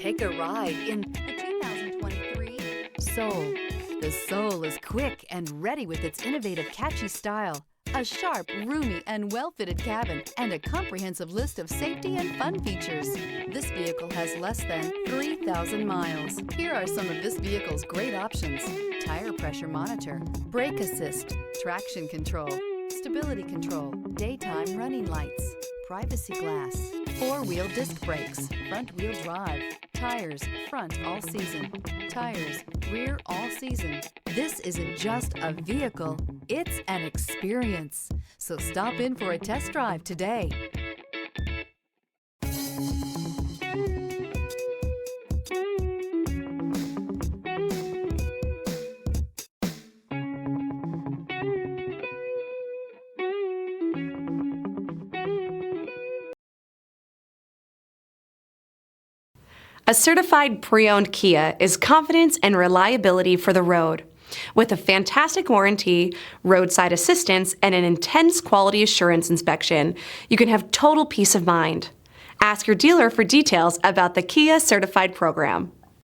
Take a ride in the 2023 Soul. The Soul is quick and ready with its innovative, catchy style, a sharp, roomy, and well-fitted cabin, and a comprehensive list of safety and fun features. This vehicle has less than 3,000 miles. Here are some of this vehicle's great options: tire pressure monitor, brake assist, traction control, stability control, daytime running lights, privacy glass, four-wheel disc brakes, front-wheel drive, tires, front all-season, tires, rear all-season. This isn't just a vehicle, it's an experience. So stop in for a test drive today. A certified pre-owned Kia is confidence and reliability for the road. With a fantastic warranty, roadside assistance, and an intense quality assurance inspection, you can have total peace of mind. Ask your dealer for details about the Kia Certified program.